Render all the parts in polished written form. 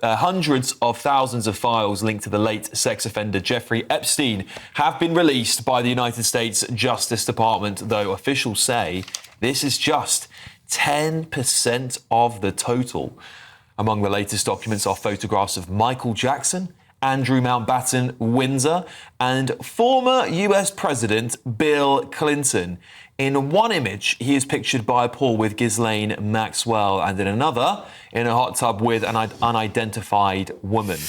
Hundreds of thousands of files linked to the late sex offender Jeffrey Epstein have been released by the United States Justice Department, though officials say this is just 10% of the total. Among the latest documents are photographs of Michael Jackson, Andrew Mountbatten Windsor, and former US President Bill Clinton. In one image, he is pictured by a pool with Ghislaine Maxwell, and in another, in a hot tub with an unidentified woman.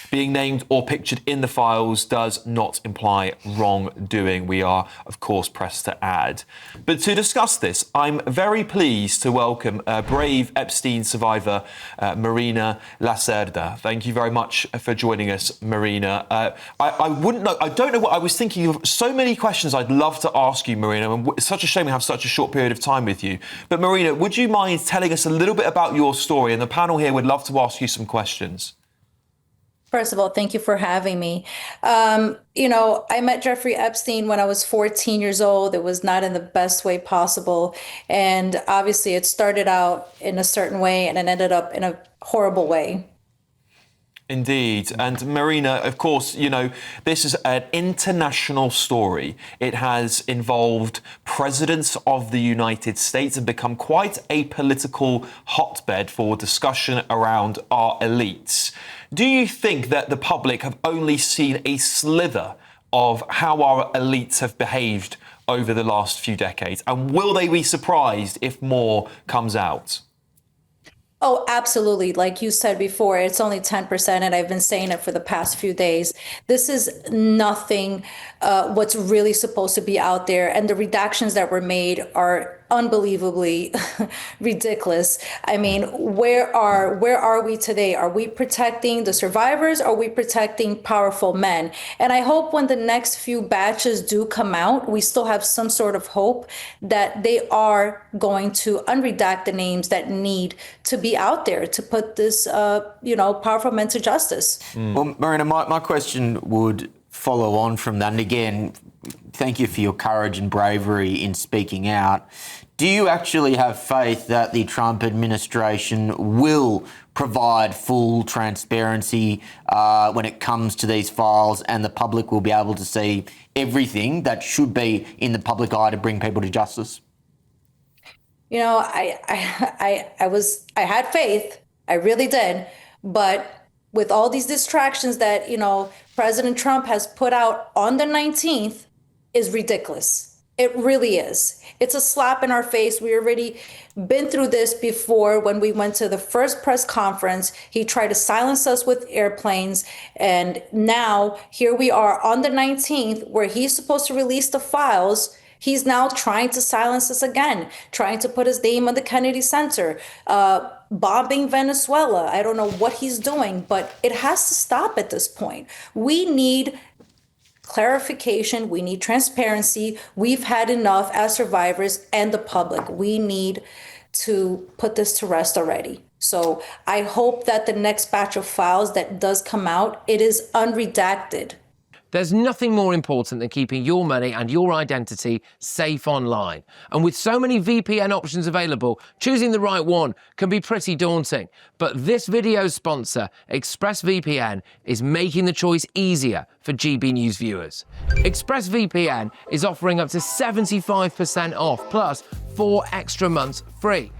Being named or pictured in the files does not imply wrongdoing, we are, of course, pressed to add. But to discuss this, I'm very pleased to welcome brave Epstein survivor, Marina Lacerda. Thank you very much for joining us, Marina. I don't know what I was thinking of. So many questions I'd love to ask you, Marina, and it's such a shame we have such a short period of time with you. But Marina, would you mind telling us a little bit about your story? And the panel here would love to ask you some questions. First of all, thank you for having me. I met Jeffrey Epstein when I was 14 years old. It was not in the best way possible. And obviously it started out in a certain way and it ended up in a horrible way. Indeed. And Marina, of course, this is an international story. It has involved presidents of the United States and become quite a political hotbed for discussion around our elites. Do you think that the public have only seen a slither of how our elites have behaved over the last few decades? And will they be surprised if more comes out? Oh, absolutely. Like you said before, it's only 10%, and I've been saying it for the past few days. This is nothing what's really supposed to be out there. And the redactions that were made are unbelievably ridiculous. I mean, where are we today? Are we protecting the survivors? Or are we protecting powerful men? And I hope when the next few batches do come out, we still have some sort of hope that they are going to unredact the names that need to be out there to put this, powerful men to justice. Well, Marina, my question would follow on from that. And again, thank you for your courage and bravery in speaking out. Do you actually have faith that the Trump administration will provide full transparency when it comes to these files, and the public will be able to see everything that should be in the public eye to bring people to justice? I had faith, I really did, but with all these distractions that, President Trump has put out on the 19th is ridiculous. It really is. It's a slap in our face. We already been through this before when we went to the first press conference. He tried to silence us with airplanes. And now here we are on the 19th where he's supposed to release the files. He's now trying to silence us again, trying to put his name on the Kennedy Center, bombing Venezuela. I don't know what he's doing, but it has to stop at this point. We need clarification. We need transparency. We've had enough as survivors and the public. We need to put this to rest already. So I hope that the next batch of files that does come out, it is unredacted. There's nothing more important than keeping your money and your identity safe online. And with so many VPN options available, choosing the right one can be pretty daunting. But this video's sponsor, ExpressVPN, is making the choice easier for GB News viewers. ExpressVPN is offering up to 75% off, plus 4 extra months free.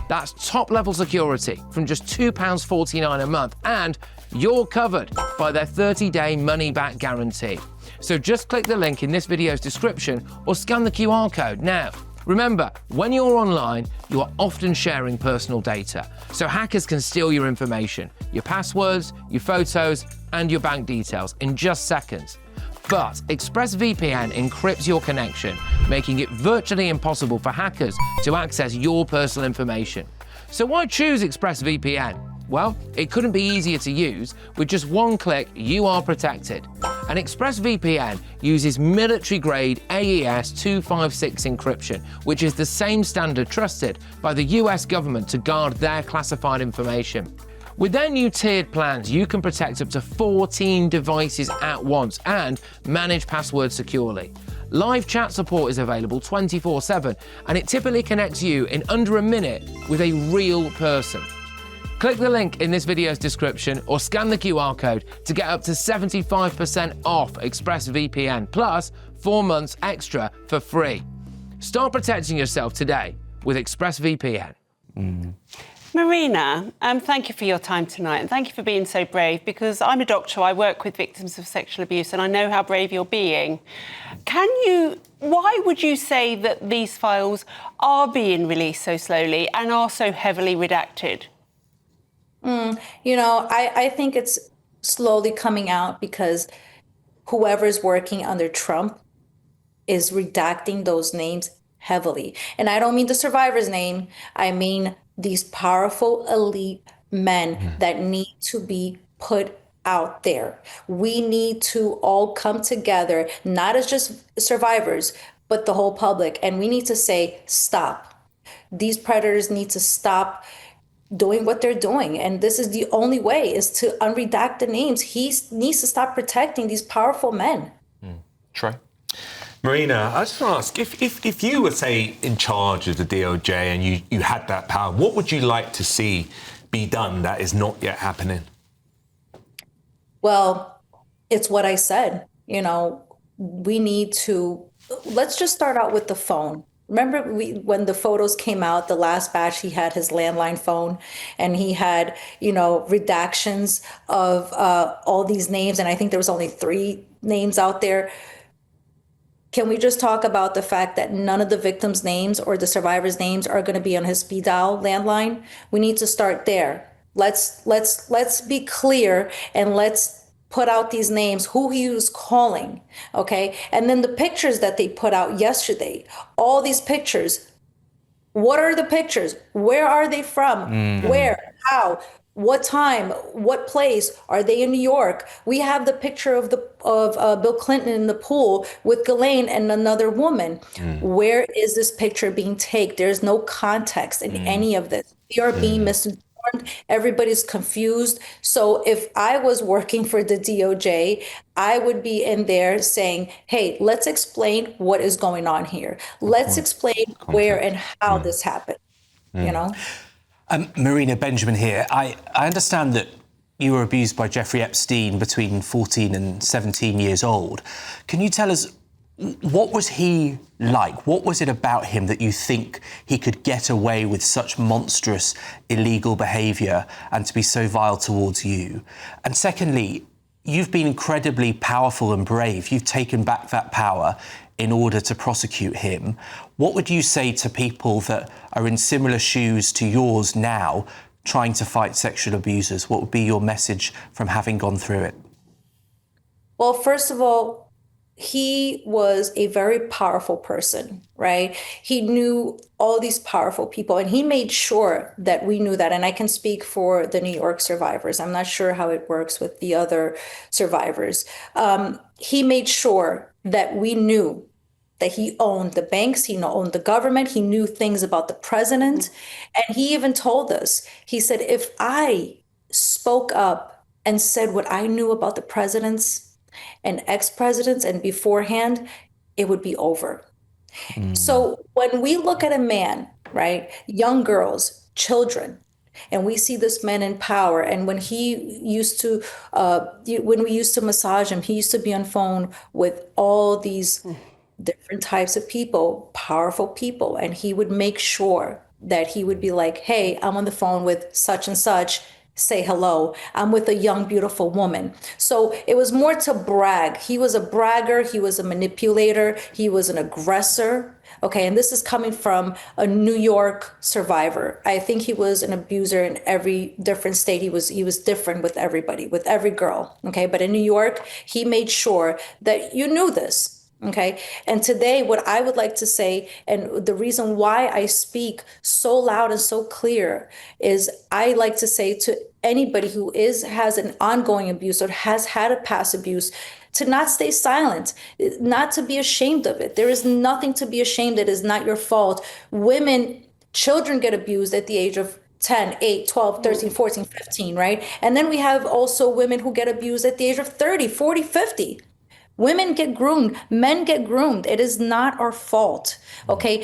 That's top-level security from just £2.49 a month, and you're covered by their 30-day money-back guarantee. So just click the link in this video's description or scan the QR code now. Remember, when you're online, you are often sharing personal data, so hackers can steal your information, your passwords, your photos, and your bank details in just seconds. But ExpressVPN encrypts your connection, making it virtually impossible for hackers to access your personal information. So why choose ExpressVPN? Well, it couldn't be easier to use. With just one click, you are protected. And ExpressVPN uses military-grade AES 256 encryption, which is the same standard trusted by the US government to guard their classified information. With their new tiered plans, you can protect up to 14 devices at once and manage passwords securely. Live chat support is available 24/7, and it typically connects you in under a minute with a real person. Click the link in this video's description or scan the QR code to get up to 75% off ExpressVPN, plus 4 months extra for free. Start protecting yourself today with ExpressVPN. Marina, thank you for your time tonight, and thank you for being so brave, because I'm a doctor, I work with victims of sexual abuse, and I know how brave you're being. Why would you say that these files are being released so slowly and are so heavily redacted? I think it's slowly coming out because whoever's working under Trump is redacting those names heavily. And I don't mean the survivor's name. I mean these powerful elite men that need to be put out there. We need to all come together, not as just survivors, but the whole public. And we need to say, stop. These predators need to stop doing what they're doing. And this is the only way, is to unredact the names. He needs to stop protecting these powerful men. Trey? Marina, I just want to ask, if you were, say, in charge of the DOJ and you had that power, what would you like to see be done that is not yet happening? Well, it's what I said. We need to, let's just start out with the phone. Remember when the photos came out, the last batch, he had his landline phone and he had, redactions of all these names. And I think there was only 3 names out there. Can we just talk about the fact that none of the victims' names or the survivors' names are going to be on his speed dial landline? We need to start there. Let's be clear, and let's put out these names, who he was calling, okay? And then the pictures that they put out yesterday, all these pictures, what are the pictures? Where are they from? Where? How? What time? What place? Are they in New York? We have the picture of Bill Clinton in the pool with Ghislaine and another woman. Where is this picture being taken? There's no context in any of this. We are being misinformed. Everybody's confused. So if I was working for the DOJ, I would be in there saying, hey, let's explain what is going on here. Let's explain where and how this happened, Marina, Benjamin here. I understand that you were abused by Jeffrey Epstein between 14 and 17 years old. Can you tell us, what was he like? What was it about him that you think he could get away with such monstrous illegal behaviour and to be so vile towards you? And secondly, you've been incredibly powerful and brave. You've taken back that power in order to prosecute him. What would you say to people that are in similar shoes to yours now, trying to fight sexual abusers? What would be your message from having gone through it? Well, first of all, he was a very powerful person, right? He knew all these powerful people, and he made sure that we knew that. And I can speak for the New York survivors. I'm not sure how it works with the other survivors. He made sure that we knew that he owned the banks, he owned the government, he knew things about the president. And he even told us, he said, if I spoke up and said what I knew about the presidents and ex-presidents and beforehand, it would be over. So when we look at a man, right, young girls, children, and we see this man in power, and when he used to, when we used to massage him, he used to be on phone with all these different types of people, powerful people, and he would make sure that he would be like, hey, I'm on the phone with such and such, say hello. I'm with a young, beautiful woman. So it was more to brag. He was a bragger. He was a manipulator. He was an aggressor. Okay. And this is coming from a New York survivor. I think he was an abuser in every different state. He was different with everybody, with every girl. Okay. But in New York, he made sure that you knew this. Okay. And today, what I would like to say, and the reason why I speak so loud and so clear, is I like to say to anybody who has an ongoing abuse or has had a past abuse, to not stay silent, not to be ashamed of it. There is nothing to be ashamed. It is not your fault. Women, children get abused at the age of 10, 8, 12, 13, 14, 15, right? And then we have also women who get abused at the age of 30, 40, 50. Women get groomed, men get groomed. It is not our fault, okay?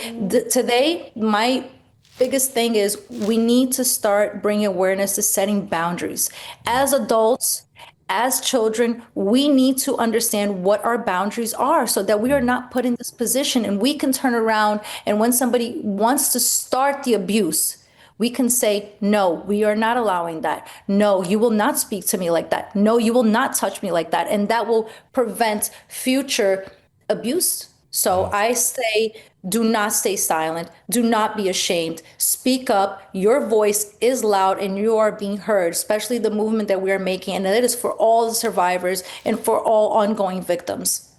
Today, my biggest thing is we need to start bringing awareness to setting boundaries. As adults, as children, we need to understand what our boundaries are so that we are not put in this position, and we can turn around, and when somebody wants to start the abuse, we can say, no, we are not allowing that. No, you will not speak to me like that. No, you will not touch me like that. And that will prevent future abuse. So I say, do not stay silent. Do not be ashamed. Speak up. Your voice is loud and you are being heard, especially the movement that we are making. And that is for all the survivors and for all ongoing victims.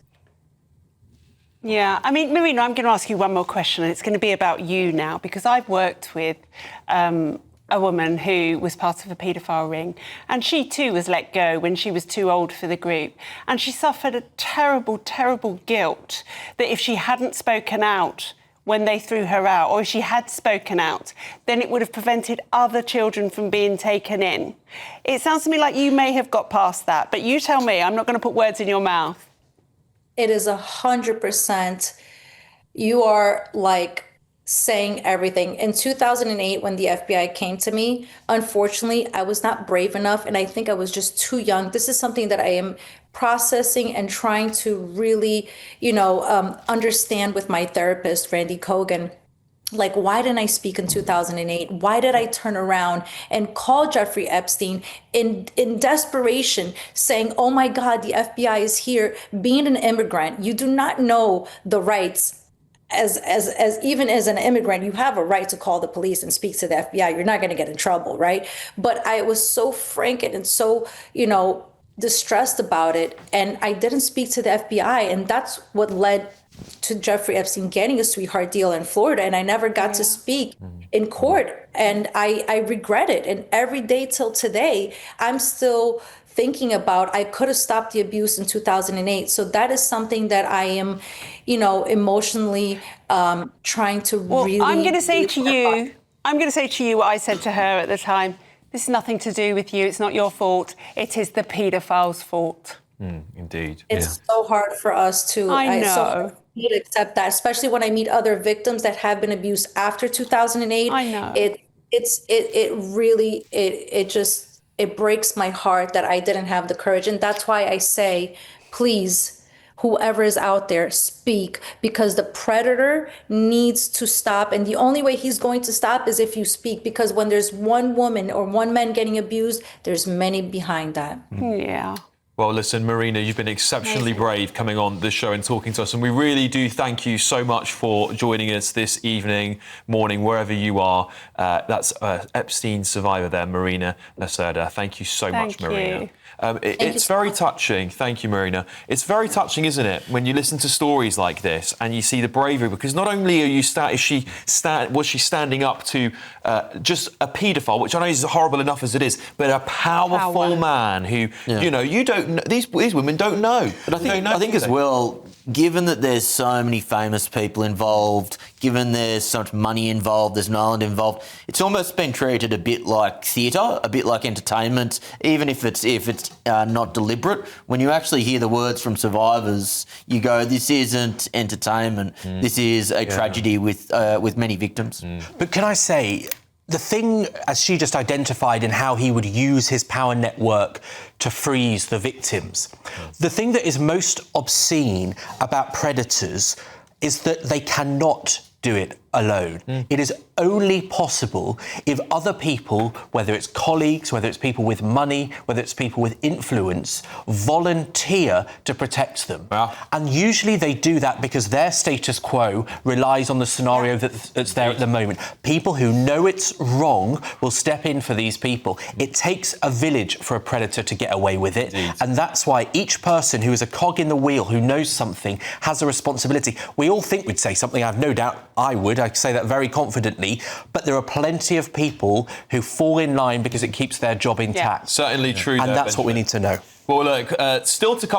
Yeah, I mean, Marina, I'm going to ask you one more question, and it's going to be about you now, because I've worked with a woman who was part of a paedophile ring, and she too was let go when she was too old for the group. And she suffered a terrible, terrible guilt that if she hadn't spoken out when they threw her out, or if she had spoken out, then it would have prevented other children from being taken in. It sounds to me like you may have got past that, but you tell me, I'm not going to put words in your mouth. It is 100%. You are like saying everything. In 2008, when the FBI came to me, unfortunately, I was not brave enough, and I think I was just too young. This is something that I am processing and trying to really, understand with my therapist, Randy Kogan. Like, why didn't I speak in 2008? Why did I turn around and call Jeffrey Epstein in desperation, saying, oh my God, the FBI is here. Being an immigrant, you do not know the rights. As even as an immigrant, you have a right to call the police and speak to the FBI. You're not going to get in trouble, right? But I was so frank and so, distressed about it. And I didn't speak to the FBI. And that's what led to Jeffrey Epstein getting a sweetheart deal in Florida. And I never got to speak in court. And I regret it. And every day till today, I'm still thinking about, I could have stopped the abuse in 2008. So that is something that I am, emotionally trying to really. I'm going to say to you what I said to her at the time. This is nothing to do with you. It's not your fault. It is the paedophile's fault. Indeed. It's so hard for us to. I know. It's so hard for me to accept that, especially when I meet other victims that have been abused after 2008. I know. It breaks my heart that I didn't have the courage. And that's why I say, please, whoever is out there, speak, because the predator needs to stop. And the only way he's going to stop is if you speak, because when there's one woman or one man getting abused, there's many behind that. Yeah. Well, listen, Marina, you've been exceptionally brave coming on the show and talking to us. And we really do thank you so much for joining us this evening, morning, wherever you are. That's Epstein survivor there, Marina Lacerda. Thank you so much, Marina. It's very touching. Thank you, Marina. It's very touching, isn't it, when you listen to stories like this and you see the bravery, because not only are you was she standing up to just a paedophile, which I know is horrible enough as it is, but a powerful man who, you don't know, these women don't know. But I think as well, given that there's so many famous people involved, given there's so much money involved, there's an island involved, it's almost been treated a bit like theatre, a bit like entertainment, even if it's not deliberate. When you actually hear the words from survivors, you go, this isn't entertainment, this is a tragedy with many victims. But can I say, the thing, as she just identified, in how he would use his power network to freeze the victims, the thing that is most obscene about predators is that they cannot do it alone. It is only possible if other people, whether it's colleagues, whether it's people with money, whether it's people with influence, volunteer to protect them. And usually they do that because their status quo relies on the scenario that's there at the moment. People who know it's wrong will step in for these people. It takes a village for a predator to get away with it. And that's why each person who is a cog in the wheel, who knows something, has a responsibility. We all think we'd say something. I've no doubt I would. I say that very confidently, but there are plenty of people who fall in line because it keeps their job intact. Certainly true. And that's what we need to know. Well, look, still to come